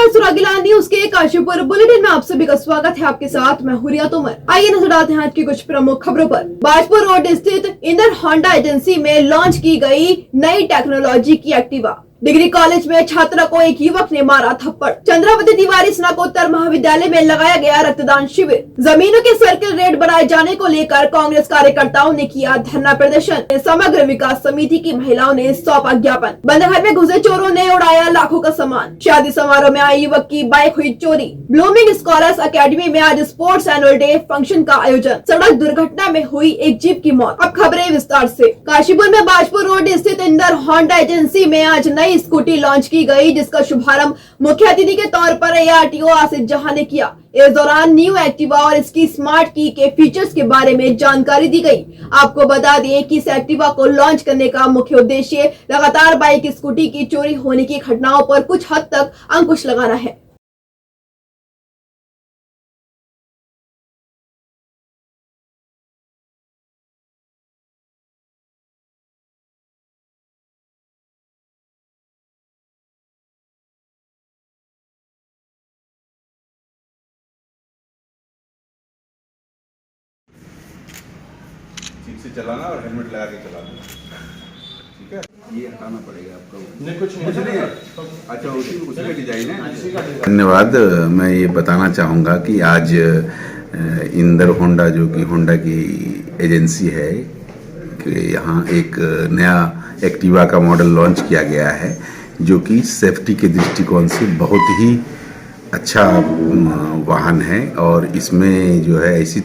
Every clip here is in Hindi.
नमस्कार, सुरागिला न्यूज के काशीपुर बुलेटिन में आप सभी का स्वागत है। आपके साथ मैं हुरिया तोमर। आइए नजर डालते हैं आज की कुछ प्रमुख खबरों पर। बाजपुर रोड स्थित इंदर होंडा एजेंसी में लॉन्च की गई नई टेक्नोलॉजी की एक्टिवा। डिग्री कॉलेज में छात्रा को एक युवक ने मारा थप्पड़। चंद्रावती तिवारी स्नातकोत्तर महाविद्यालय में लगाया गया रक्तदान शिविर। जमीनों के सर्किल रेट बढ़ाए जाने को लेकर कांग्रेस कार्यकर्ताओं ने किया धरना प्रदर्शन। समग्र विकास समिति की महिलाओं ने सौंपा ज्ञापन। बंद घर में घुसे चोरों ने उड़ाया लाखों का सामान। शादी समारोह में आए युवक की बाइक हुई चोरी। ब्लूमिंग स्कॉलर्स अकेडमी में आज स्पोर्ट्स एनुअल डे फंक्शन का आयोजन। सड़क दुर्घटना में हुई एक जीप की मौत। अब खबरें विस्तार से। काशीपुर में बाजपुर रोड स्थित इंदर होंडा एजेंसी में आज नई स्कूटी लॉन्च की गई, जिसका शुभारंभ मुख्य अतिथि के तौर पर ARTO आसिफ जहां ने किया। इस दौरान न्यू एक्टिवा और इसकी स्मार्ट की के फीचर्स के बारे में जानकारी दी गई। आपको बता दें कि इस एक्टिवा को लॉन्च करने का मुख्य उद्देश्य लगातार बाइक स्कूटी की चोरी होने की घटनाओं पर कुछ हद तक अंकुश लगाना है। ठीक से चलाना और हेलमेट लगा के चलाना, ठीक है। ये हटाना पड़ेगा आपको। नहीं, कुछ नहीं है। अच्छा, उसी का डिजाइन है। धन्यवाद। मैं ये बताना चाहूँगा कि आज इंदर होंडा, जो कि होंडा की एजेंसी है, कि यहाँ एक नया एक्टिवा का मॉडल लॉन्च किया गया है, जो कि सेफ्टी के दृष्टिकोण से बहुत ही अच्छा वाहन है। और इसमें जो है ऐसी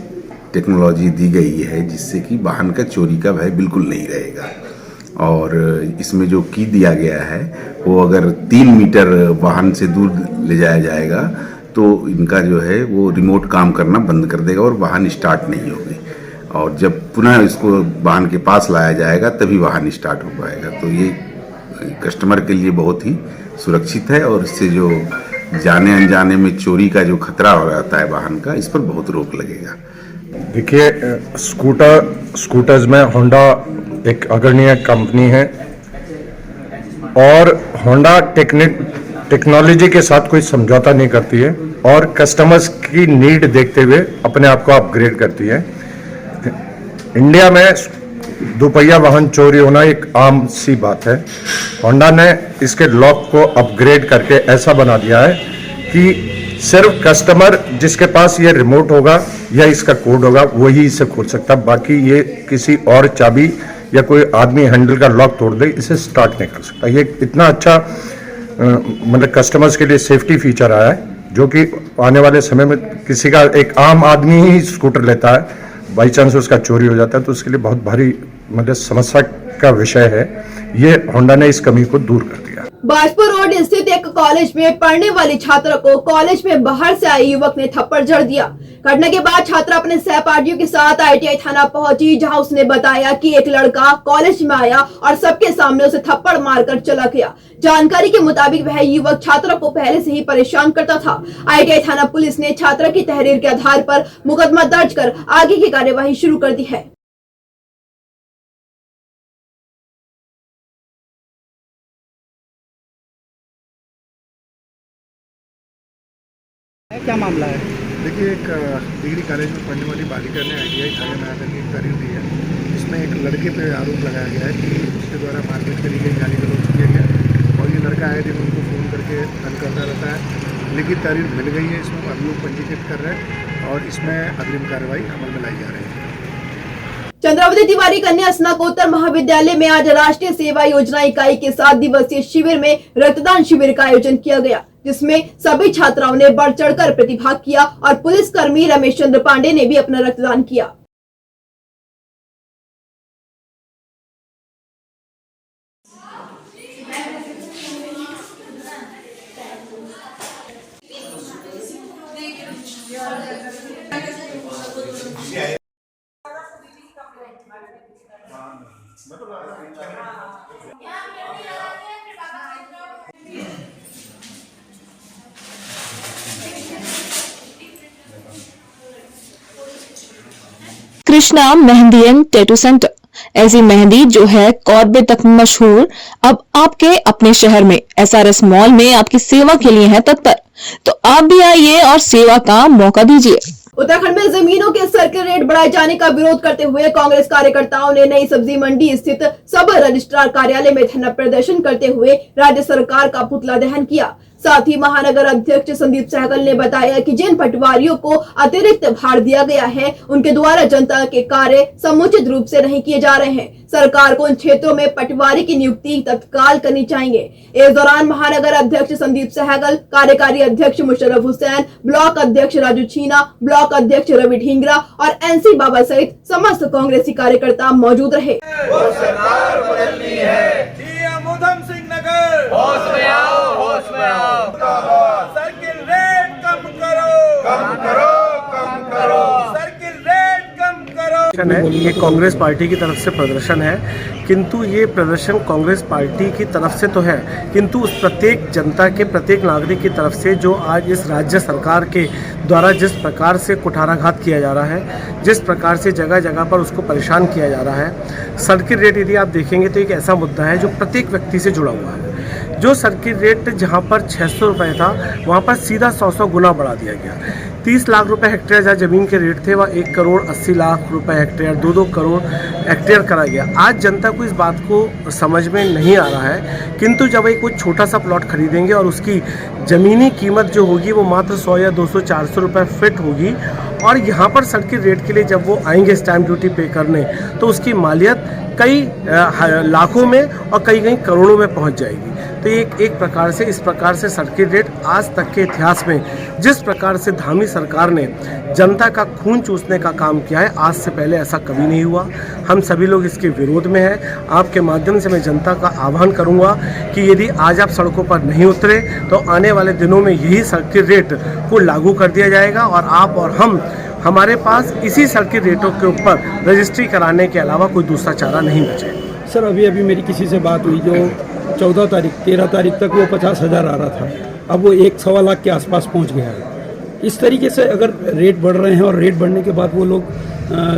टेक्नोलॉजी दी गई है जिससे कि वाहन का चोरी का भय बिल्कुल नहीं रहेगा। और इसमें जो की दिया गया है वो अगर 3 मीटर वाहन से दूर ले जाया जाएगा तो इनका जो है वो रिमोट काम करना बंद कर देगा और वाहन स्टार्ट नहीं होगी। और जब पुनः इसको वाहन के पास लाया जाएगा तभी वाहन स्टार्ट हो पाएगा। तो ये कस्टमर के लिए बहुत ही सुरक्षित है और इससे जो जाने अनजाने में चोरी का जो खतरा हो जाता है वाहन का, इस पर बहुत रोक लगेगा। देखिए, स्कूटर्स में होंडा एक अग्रणी कंपनी है और होंडा टेक्नोलॉजी के साथ कोई समझौता नहीं करती है और कस्टमर्स की नीड देखते हुए अपने आप को अपग्रेड करती है। इंडिया में दोपहिया वाहन चोरी होना एक आम सी बात है। होंडा ने इसके लॉक को अपग्रेड करके ऐसा बना दिया है कि सिर्फ कस्टमर जिसके पास ये रिमोट होगा या इसका कोड होगा वही इसे खोल सकता है। बाकी ये किसी और चाबी या कोई आदमी हैंडल का लॉक तोड़ दे इसे स्टार्ट नहीं कर सकता। ये इतना अच्छा मतलब कस्टमर्स के लिए सेफ्टी फीचर आया है, जो कि आने वाले समय में किसी का एक आम आदमी ही स्कूटर लेता है, बाई चांस उसका चोरी हो जाता है तो उसके लिए बहुत भारी मतलब समस्या का विषय है। ये होंडा ने इस कमी को दूर कर दिया। बाजपुर रोड स्थित एक कॉलेज में पढ़ने वाली छात्रा को कॉलेज में बाहर से आए युवक ने थप्पड़ जड़ दिया। घटना के बाद छात्रा अपने सहपाठियों के साथ ITI थाना पहुंची, जहां उसने बताया कि एक लड़का कॉलेज में आया और सबके सामने उसे थप्पड़ मारकर चला गया। जानकारी के मुताबिक वह युवक छात्रा को पहले से ही परेशान करता था। ITI थाना पुलिस ने छात्रा की तहरीर के आधार पर मुकदमा दर्ज कर आगे की कार्यवाही शुरू कर दी है। क्या मामला है? देखिए, एक डिग्री कॉलेज में पढ़ने वाली बालिका ने ITI थाने में आकर के एक तहरीर दी है। इसमें एक लड़के पे आरोप लगाया गया है कि उसके द्वारा मारपीट करी गई, गाली गलौज किया गया और ये लड़का आए दिन उनको फ़ोन करके तंग करता रहता है। लिखित तहरीर मिल गई है, इसमें अभियोग पंजीकृत कर रहे हैं और इसमें अग्रिम कार्रवाई अमल में लाई जा रही है। चंद्रावती तिवारी कन्या स्नातकोत्तर महाविद्यालय में आज राष्ट्रीय सेवा योजना इकाई के 7 दिवसीय शिविर में रक्तदान शिविर का आयोजन किया गया, जिसमें सभी छात्राओं ने बढ़ चढ़कर प्रतिभाग किया और पुलिसकर्मी रमेश चंद्र पांडे ने भी अपना रक्तदान किया। Krishna mehndi and tattoo centre ऐसी मेहंदी जो है कॉर्बे तक मशहूर, अब आपके अपने शहर में एसआरएस मॉल में आपकी सेवा के लिए है तत्पर। तो आप भी आइए और सेवा का मौका दीजिए। उत्तराखंड में जमीनों के सर्किल रेट बढ़ाए जाने का विरोध करते हुए कांग्रेस कार्यकर्ताओं ने नई सब्जी मंडी स्थित सब रजिस्ट्रार कार्यालय में धरना प्रदर्शन करते हुए राज्य सरकार का पुतला दहन किया। साथ ही महानगर अध्यक्ष संदीप सहगल ने बताया कि जिन पटवारियों को अतिरिक्त भार दिया गया है, उनके द्वारा जनता के कार्य समुचित रूप से नहीं किए जा रहे हैं। सरकार को उन क्षेत्रों में पटवारी की नियुक्ति तत्काल करनी चाहिए। इस दौरान महानगर अध्यक्ष संदीप सहगल, कार्यकारी अध्यक्ष मुशर्रफ हुसैन, ब्लॉक अध्यक्ष राजू छीना, ब्लॉक अध्यक्ष रवि ढींगरा और एनसी बाबा सहित समस्त कांग्रेसी कार्यकर्ता मौजूद रहे। उधम सिंह नगर होश में आओ सर्किल रेट कम करो सर्किल रेट कम करो। है ये कांग्रेस पार्टी की तरफ से प्रदर्शन है, किंतु ये प्रदर्शन कांग्रेस पार्टी की तरफ से तो है, किंतु उस प्रत्येक जनता के, प्रत्येक नागरिक की तरफ से जो आज इस राज्य सरकार के द्वारा जिस प्रकार से कुठाराघात किया जा रहा है, जिस प्रकार से जगह जगह पर उसको परेशान किया जा रहा है। सर्किल रेट यदि आप देखेंगे तो एक ऐसा मुद्दा है जो प्रत्येक व्यक्ति से जुड़ा हुआ है। जो सर्किल रेट जहाँ पर 600 रुपये था, वहाँ पर सीधा 100 गुना बढ़ा दिया गया। 30 लाख रुपए हेक्टेयर जहाँ ज़मीन के रेट थे, वह 1 करोड़ 80 लाख रुपए हेक्टेयर, 2-2 करोड़ हेक्टेयर करा गया। आज जनता को इस बात को समझ में नहीं आ रहा है, किंतु जब एक कोई छोटा सा प्लॉट खरीदेंगे और उसकी ज़मीनी कीमत जो होगी वो मात्र 100 या 200-400 रुपये फिट होगी, और यहाँ पर सर्किल रेट के लिए जब वो आएंगे स्टैम्प ड्यूटी पे करने, तो उसकी मालियत कई लाखों में और कई करोड़ों में पहुँच जाएगी। तो एक प्रकार से, इस प्रकार से सर्किल रेट आज तक के इतिहास में जिस प्रकार से धामी सरकार ने जनता का खून चूसने का काम किया है, आज से पहले ऐसा कभी नहीं हुआ। हम सभी लोग इसके विरोध में हैं। आपके माध्यम से मैं जनता का आह्वान करूंगा कि यदि आज आप सड़कों पर नहीं उतरे तो आने वाले दिनों में यही सर्किल रेट को लागू कर दिया जाएगा, और आप और हम, हमारे पास इसी सर्किल रेटों के ऊपर रजिस्ट्री कराने के अलावा कोई दूसरा चारा नहीं बचेगा। सर अभी मेरी किसी से बात हुई जो 13 तारीख तक वो 50,000 आ रहा था, अब वो 1-1.25 लाख के आसपास पहुंच गया है। इस तरीके से अगर रेट बढ़ रहे हैं और रेट बढ़ने के बाद वो लोग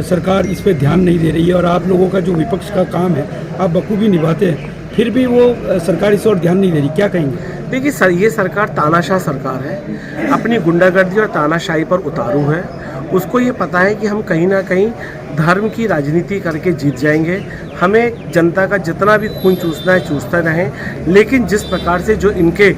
सरकार इस पे ध्यान नहीं दे रही है, और आप लोगों का जो विपक्ष का काम है आप बखूबी निभाते हैं, फिर भी वो सरकार इस ओर ध्यान नहीं दे रही, क्या कहेंगे? देखिए सर, ये सरकार तानाशाह सरकार है, अपनी गुंडागर्दी और तानाशाही पर उतारू है। उसको ये पता है कि हम कहीं ना कहीं धर्म की राजनीति करके जीत जाएंगे। हमें जनता का जितना भी खून चूसना है चूसते रहें, लेकिन जिस प्रकार से जो इनके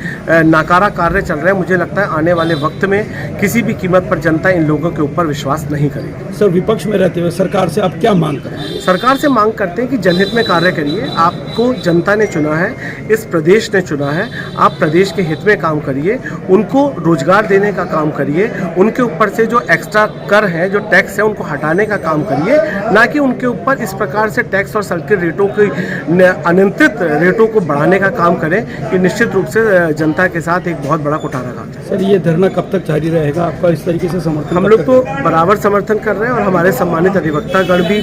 नाकारा कार्य चल रहे हैं, मुझे लगता है आने वाले वक्त में किसी भी कीमत पर जनता इन लोगों के ऊपर विश्वास नहीं करेगी। सर विपक्ष में रहते हुए सरकार से आप क्या मांग करें? सरकार से मांग करते हैं कि जनहित में कार्य करिए। आपको जनता ने चुना है, इस प्रदेश ने चुना है, आप प्रदेश के हित में काम करिए, उनको रोजगार देने का काम करिए, उनके ऊपर से जो एक्स्ट्रा कर है, जो टैक्स है, उनको हटाने का काम करिए, ना कि उनके ऊपर इस प्रकार से टैक्स और सर्किल रेटों की अनियंत्रित रेटों को बढ़ाने का काम करें। कि निश्चित रूप से जनता के साथ एक बहुत बड़ा कुठाराघात है। सर ये धरना कब तक जारी रहेगा? आपका इस तरीके से समर्थन? हम लोग तो बराबर समर्थन कर रहे हैं, और हमारे सम्मानित अधिवक्तागण भी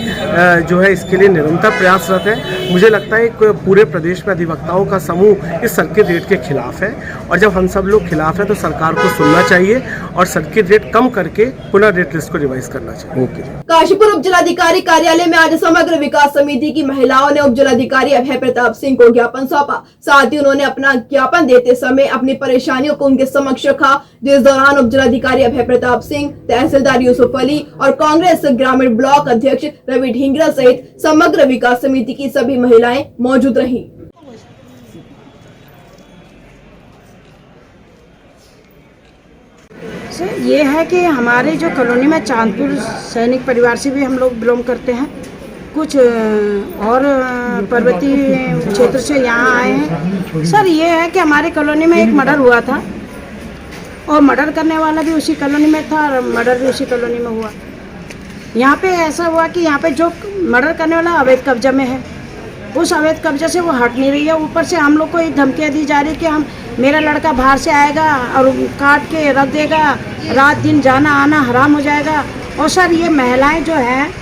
जो है इसके लिए निरंतर प्रयासरत है। मुझे लगता है कि पूरे प्रदेश में अधिवक्ताओं का समूह इस सर्किल रेट के खिलाफ है, और जब हम सब लोग खिलाफ हैं तो सरकार को सुनना चाहिए और सर्किल रेट कम करके पुनः रेट लिस्ट को रिवाइज करना चाहिए। ओके। काशीपुर उप जिलाधिकारी कार्यालय में आज समग्र विकास समिति की महिलाओं ने उप जिलाधिकारी अभय प्रताप सिंह को ज्ञापन सौंपा। साथ ही उन्होंने अपना ज्ञापन देते समय अपनी परेशानियों को उनके समक्ष रखा, जिस दौरान उप जिलाधिकारी अभय प्रताप सिंह, तहसीलदार यूसुफ अली और कांग्रेस ग्रामीण ब्लॉक अध्यक्ष रवि ढींगरा सहित समग्र विकास समिति की सभी महिलाएं मौजूद रही। सर ये है कि हमारे जो कॉलोनी में चांदपुर सैनिक परिवार से भी हम लोग बिलोंग करते हैं, कुछ और पर्वतीय क्षेत्र से यहाँ आए हैं। सर ये है कि हमारे कॉलोनी में एक मर्डर हुआ था, और मर्डर करने वाला भी उसी कॉलोनी में था और मर्डर भी उसी कॉलोनी में हुआ। यहाँ पे ऐसा हुआ कि यहाँ पे जो मर्डर करने वाला अवैध कब्जा में है, उस अवैध कब्जा से वो हट नहीं रही है। ऊपर से हम लोग को ये धमकियाँ दी जा रही कि हम, मेरा लड़का बाहर से आएगा और काट के रख देगा, रात दिन जाना आना हराम हो जाएगा। और सर ये महिलाएं जो हैं,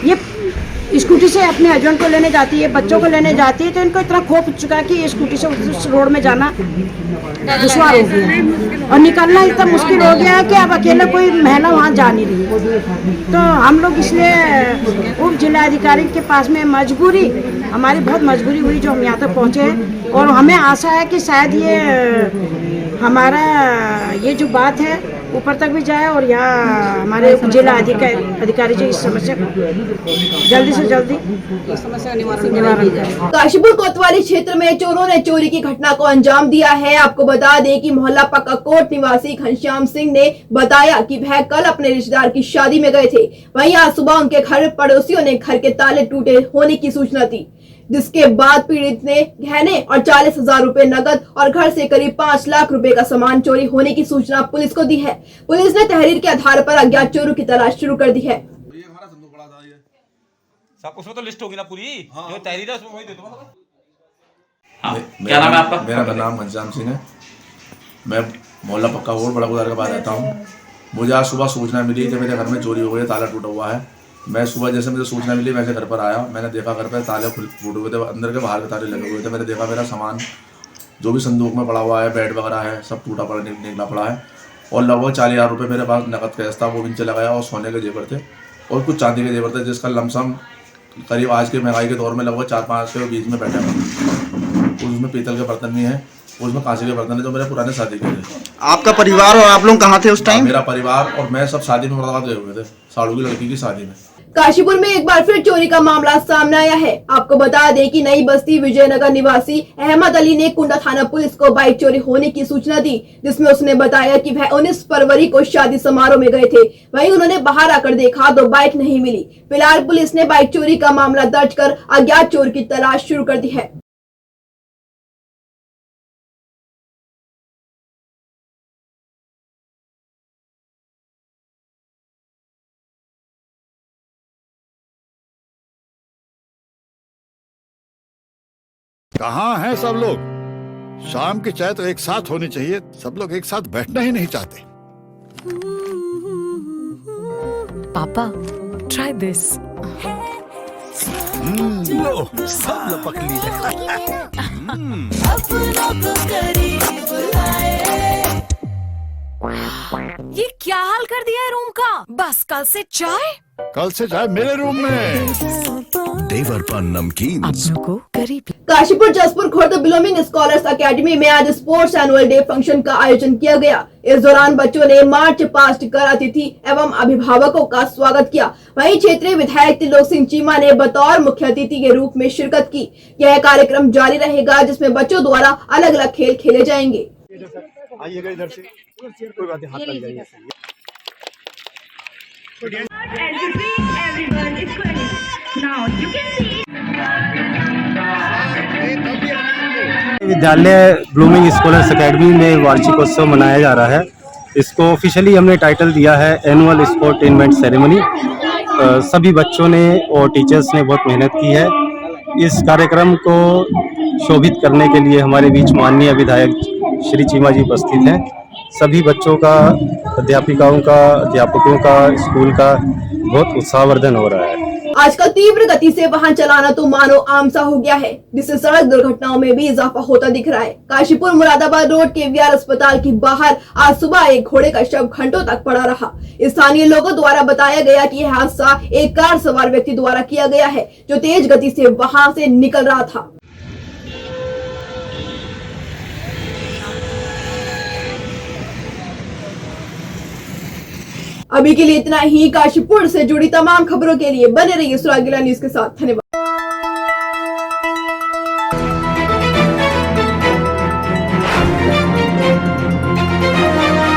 ये स्कूल स्कूटी से अपने हस्बैंड को लेने जाती है, बच्चों को लेने जाती है, तो इनको इतना खौफ चुका है कि ये स्कूटी से उस रोड में जाना दुश्वार हो गया है और निकलना इतना मुश्किल हो गया है कि अब अकेले कोई महिला वहाँ जा नहीं रही है। तो हम लोग इसलिए उप जिलाधिकारी के पास में मजबूरी, हमारी बहुत मजबूरी हुई जो हम यहाँ तक पहुँचे हैं, और हमें आशा है कि शायद ये हमारा ये जो बात है ऊपर तक भी जाए और यहाँ हमारे जिला अधिकारी जो इस समस्या को जल्दी से जल्दी इस समस्या का निवारण करें। काशीपुर कोतवाली क्षेत्र में चोरों ने चोरी की घटना को अंजाम दिया है। आपको बता दें कि मोहल्ला पक्का कोट निवासी घनश्याम सिंह ने बताया कि वह कल अपने रिश्तेदार की शादी में गए थे। वहीं आज सुबह उनके घर पड़ोसियों ने घर के ताले टूटे होने की सूचना दी, जिसके बाद पीड़ित ने गहने और 40,000 रुपए नकद और घर से करीब 5 लाख रुपए का सामान चोरी होने की सूचना पुलिस को दी है। पुलिस ने तहरीर के आधार पर अज्ञात चोरों की तलाश शुरू कर दी है। सब उसमें तो लिस्ट होगी ना पूरी, जो तहरीर है उसमें वही दे दो। क्या नाम है आपका? मेरा नाम घनश्याम सिंह है। मैं मोहल्ला पक्का रोड बड़ा गुजार के बाद रहता हूँ। मुझे आज सुबह सूचना मिली कि मेरे घर में चोरी हो गई, ताला टूटा हुआ है। मैं सुबह जैसे मुझे सूचना मिली वैसे घर पर आया। मैंने देखा घर पर ताले टूटे हुए थे, अंदर के बाहर के ताले लगे हुए थे। मैंने देखा मेरा सामान जो भी संदूक में पड़ा हुआ है, बेड वगैरह है, सब टूटा पड़ा निकला पड़ा है। और लगभग 40,000 रुपये मेरे पास नकद कैश था, वो भी नीचे लगाया, और सोने के जेवर थे और कुछ चांदी के जेवर थे, जिसका लमसम करीब आज के महंगाई के दौर में लगभग 4-5 के बीच में बैठा हुआ। उसमें पीतल के बर्तन भी हैं, उसमें कांसे के बर्तन है जो मेरे पुराने शादी के थे। आपका परिवार और आप लोग कहाँ थे उस टाइम? मेरा परिवार और मैं सब शादी में मुलाकात गए हुए थे, साड़ू की लड़की की शादी में। काशीपुर में एक बार फिर चोरी का मामला सामने आया है। आपको बता दें कि नई बस्ती विजयनगर निवासी अहमद अली ने कुंडा थाना पुलिस को बाइक चोरी होने की सूचना दी, जिसमें उसने बताया कि वह 19 फरवरी को शादी समारोह में गए थे। वहीं उन्होंने बाहर आकर देखा तो बाइक नहीं मिली। फिलहाल पुलिस ने बाइक चोरी का मामला दर्ज कर अज्ञात चोर की तलाश शुरू कर दी है। कहाँ हैं सब लोग? शाम की चाय तो एक साथ होनी चाहिए, सब लोग एक साथ बैठना ही नहीं चाहते। पापा, try this. लो, सब लपक लीजिए। ये क्या हाल कर दिया है रूम का? बस कल से चाय? कल से चाय मेरे रूम में। देवर पान नमकीन। काशीपुर जसपुर खुर्द बिलोमिंग स्कॉलर्स अकेडमी में आज स्पोर्ट्स एनुअल डे फंक्शन का आयोजन किया गया। इस दौरान बच्चों ने मार्च पास्ट कर अतिथि एवं अभिभावकों का स्वागत किया। वहीं क्षेत्रीय विधायक त्रिलोक सिंह चीमा ने बतौर मुख्य अतिथि के रूप में शिरकत की। यह कार्यक्रम जारी रहेगा, जिसमें बच्चों द्वारा अलग अलग खेल खेले जाएंगे। आइएगा इधर से, कोई बात नहीं, हाथ लग जाएगा। विद्यालय ब्लूमिंग स्कॉलर्स एकेडमी में वार्षिकोत्सव मनाया जा रहा है। इसको ऑफिशियली हमने टाइटल दिया है एनुअल स्पोर्टेनमेंट सेरेमनी। सभी बच्चों ने और टीचर्स ने बहुत मेहनत की है। इस कार्यक्रम को शोभित करने के लिए हमारे बीच माननीय विधायक श्री चीमा जी उपस्थित हैं। सभी बच्चों का, अध्यापिकाओं का, अध्यापकों का, स्कूल का बहुत उत्साहवर्धन हो रहा है। आजकल तीव्र गति से वाहन चलाना तो मानो आम सा हो गया है, जिससे सड़क दुर्घटनाओं में भी इजाफा होता दिख रहा है। काशीपुर मुरादाबाद रोड के वीआर अस्पताल के बाहर आज सुबह एक घोड़े का शव घंटों तक पड़ा रहा। स्थानीय लोगों द्वारा बताया गया कि यह हादसा एक कार सवार व्यक्ति द्वारा किया गया है, जो तेज गति से वहां से निकल रहा था। अभी के लिए इतना ही। काशीपुर से जुड़ी तमाम खबरों के लिए बने रहिए सुरागीला न्यूज के साथ। धन्यवाद।